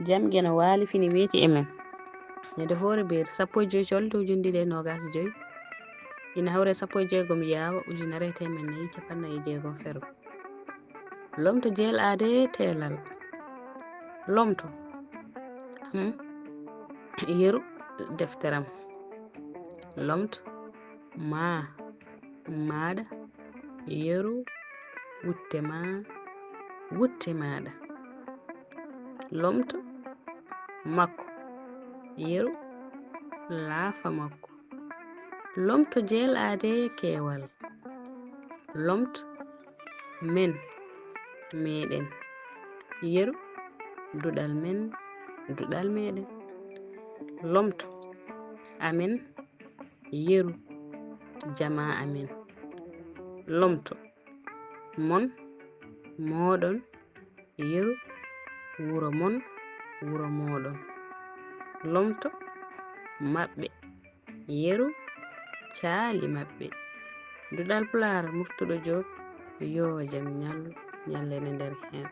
jamge no waali fini weeti e men ñande hoore beer 15 colde ujunde ɗiɗi e nogas joyi ina hawre 16 yaawa ujunere e temen nayi capannayi jeegom feru lomto jeel aade teelal lomto yeru defteram lomto maaɗa yeru wutte maaɗa lomto makko yeru laafa makko lomto jeel aade keewal lomto men meɗen yeru duɗal men duɗal meɗen lomto amen yeru jama amen lomto mon moɗon yeru wuro mon wuro moɗon lomto maɓɓe yeru caali maɓɓe duɗal Pulaar moftuɗo Joob yo jam ñallere nder hen